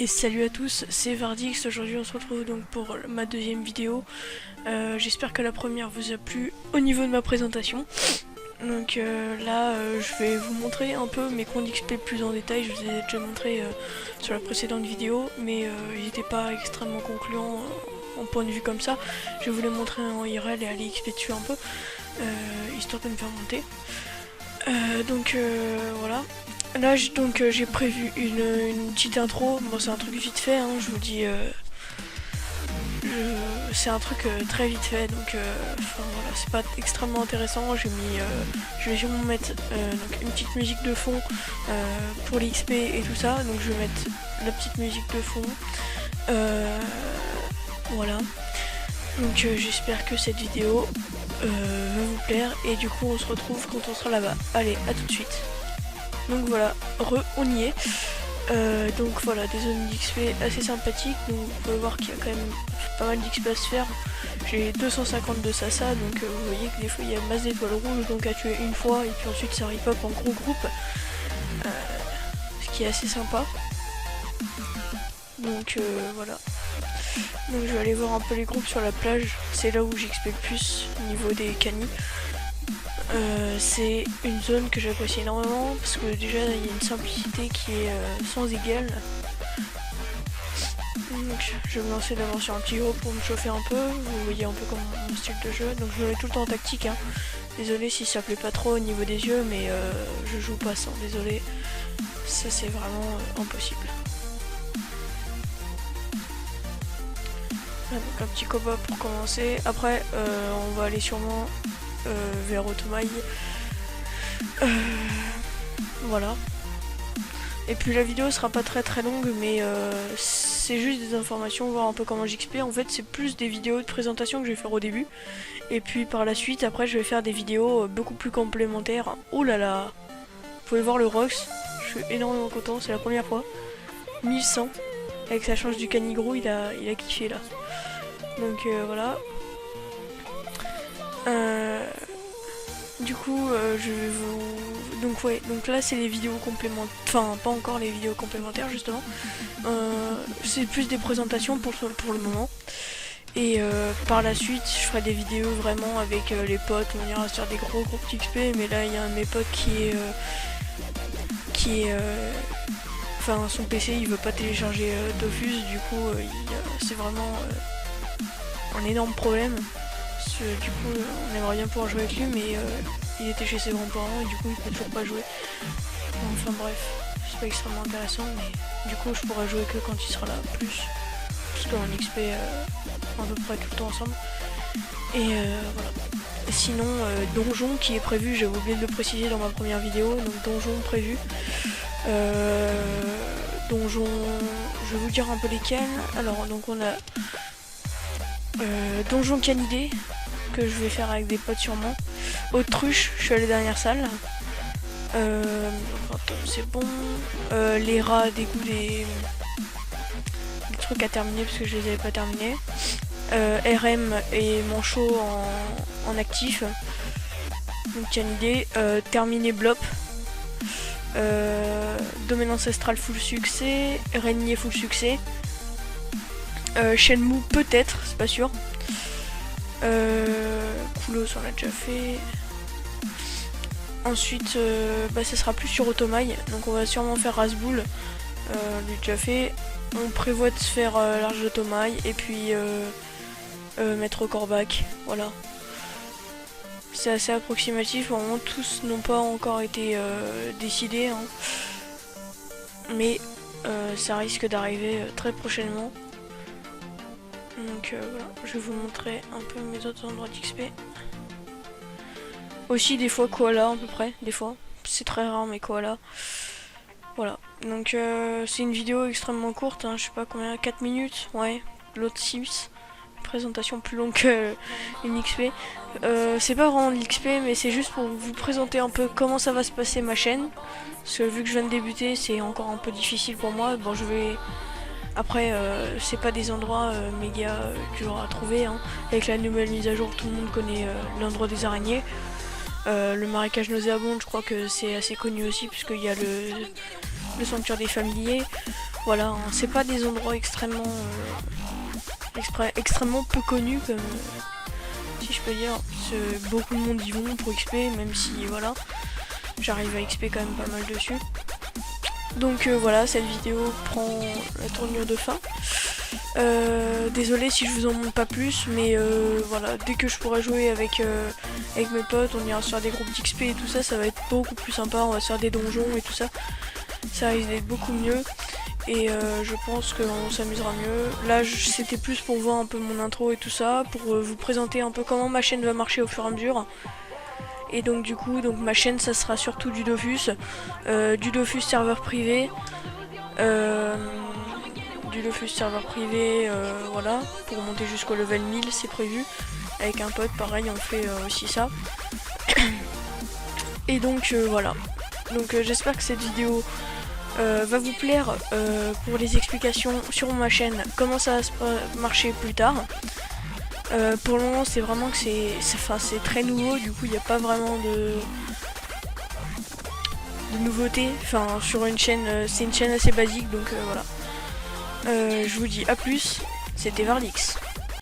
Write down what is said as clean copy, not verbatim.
Et salut à tous, c'est Vardix. Aujourd'hui on se retrouve donc pour ma deuxième vidéo. J'espère que la première vous a plu au niveau de ma présentation. Donc là je vais vous montrer un peu mes comptes XP plus en détail. Je vous ai déjà montré sur la précédente vidéo, mais ils n'étaient pas extrêmement concluants en point de vue comme ça. Je vais vous les montrer en IRL et aller XP dessus un peu, histoire de me faire monter. Voilà. Là j'ai prévu une petite intro. Bon, c'est un truc vite fait, hein, je vous dis. C'est un truc très vite fait, donc voilà, c'est pas extrêmement intéressant. Je vais sûrement mettre donc une petite musique de fond pour l'XP et tout ça. Donc je vais mettre la petite musique de fond. Voilà. Donc j'espère que cette vidéo va vous plaire et du coup on se retrouve quand on sera là-bas. Allez, à tout de suite. Donc voilà, on y est. Donc voilà, des zones d'XP assez sympathiques. Donc vous pouvez voir qu'il y a quand même pas mal d'XP à se faire. J'ai 250 de Sasa, donc vous voyez que des fois il y a masse d'étoiles rouges, donc à tuer une fois et puis ensuite ça ripop en gros groupe. Ce qui est assez sympa. Donc voilà. Donc je vais aller voir un peu les groupes sur la plage. C'est là où j'XP le plus au niveau des canis. C'est une zone que j'apprécie énormément parce que déjà il y a une simplicité qui est sans égale. Donc je vais me lancer d'abord sur un petit groupe pour me chauffer un peu. Vous voyez un peu comme mon style de jeu. Donc je me mets tout le temps en tactique, hein. Désolé si ça plaît pas trop au niveau des yeux, mais je joue pas sans, désolé. Ça c'est vraiment impossible. Donc un petit combat pour commencer. Après on va aller sûrement vers Automail. Voilà. Et puis la vidéo sera pas très longue, mais c'est juste des informations, voir un peu comment j'XP. En fait c'est plus des vidéos de présentation que je vais faire au début. Et puis par la suite après je vais faire des vidéos beaucoup plus complémentaires. Oh là là, vous pouvez voir le Rox, je suis énormément content, c'est la première fois. 1100, avec sa change du canigro, il a kiffé là. Donc voilà. Du coup je vais vous... Donc là c'est les vidéos complémentaires. Enfin pas encore les vidéos complémentaires justement. C'est plus des présentations pour le moment. Et par la suite je ferai des vidéos vraiment avec les potes. On ira se faire des gros groupes XP. Mais là il y a un de mes potes qui est enfin son PC il veut pas télécharger Dofus. Du coup c'est vraiment un énorme problème. Du coup on aimerait bien pouvoir jouer avec lui, mais il était chez ses grands-parents et du coup il peut toujours pas jouer. Enfin bref, c'est pas extrêmement intéressant, mais du coup je pourrais jouer que quand il sera là plus, parce qu'on XP à peu près tout le temps ensemble. Et voilà. Sinon donjon qui est prévu, j'avais oublié de le préciser dans ma première vidéo, donc donjon prévu. Donjon, je vais vous dire un peu lesquels. Alors donc on a donjon canidé que je vais faire avec des potes sûrement. Autruche, je suis à la dernière salle. C'est bon. Les rats, des trucs à terminer parce que je les avais pas terminés. RM et manchot en actif. Donc canidé. Terminé blop. Domaine ancestral full succès. Régnier full succès. Shenmue peut-être, c'est pas sûr. Koulos on l'a déjà fait. Ensuite ça sera plus sur Automail. Donc on va sûrement faire Rasboul. Lui déjà fait. On prévoit de se faire large d'Automail. Et puis mettre Corbac. Voilà. C'est assez approximatif. Au moment tous n'ont pas encore été décidés, hein. Mais ça risque d'arriver très prochainement. Donc voilà, je vais vous montrer un peu mes autres endroits d'XP. Aussi des fois koala à peu près, des fois. C'est très rare mais koala. Voilà, donc c'est une vidéo extrêmement courte, hein, je sais pas combien, 4 minutes, ouais, l'autre 6. Présentation plus longue qu'une XP. C'est pas vraiment de l'XP, mais c'est juste pour vous présenter un peu comment ça va se passer ma chaîne. Parce que vu que je viens de débuter, c'est encore un peu difficile pour moi. Bon, je vais... Après, c'est pas des endroits méga durs à trouver, hein. Avec la nouvelle mise à jour, tout le monde connaît l'endroit des araignées. Le marécage nauséabond, je crois que c'est assez connu aussi, puisqu'il y a le sanctuaire des familiers. Voilà, hein, c'est pas des endroits extrêmement extrêmement peu connus comme si je peux dire. Beaucoup de monde y vont pour XP, même si voilà, j'arrive à XP quand même pas mal dessus. Donc voilà, cette vidéo prend la tournure de fin. Désolé si je vous en montre pas plus, mais voilà, dès que je pourrai jouer avec mes potes, on ira se faire des groupes d'XP et tout ça, ça va être beaucoup plus sympa, on va se faire des donjons et tout ça. Ça risque d'être beaucoup mieux. Et je pense qu'on s'amusera mieux. Là c'était plus pour voir un peu mon intro et tout ça, pour vous présenter un peu comment ma chaîne va marcher au fur et à mesure. Et donc du coup, ma chaîne ça sera surtout du Dofus serveur privé. Du Dofus serveur privé, voilà, pour monter jusqu'au level 1000 c'est prévu. Avec un pote pareil on fait aussi ça. Et donc voilà. Donc j'espère que cette vidéo va vous plaire pour les explications sur ma chaîne, comment ça va se marcher plus tard. Pour le moment c'est vraiment que c'est très nouveau, du coup il n'y a pas vraiment de nouveautés. Enfin sur une chaîne, c'est une chaîne assez basique, donc voilà. Je vous dis à plus, c'était Varlix.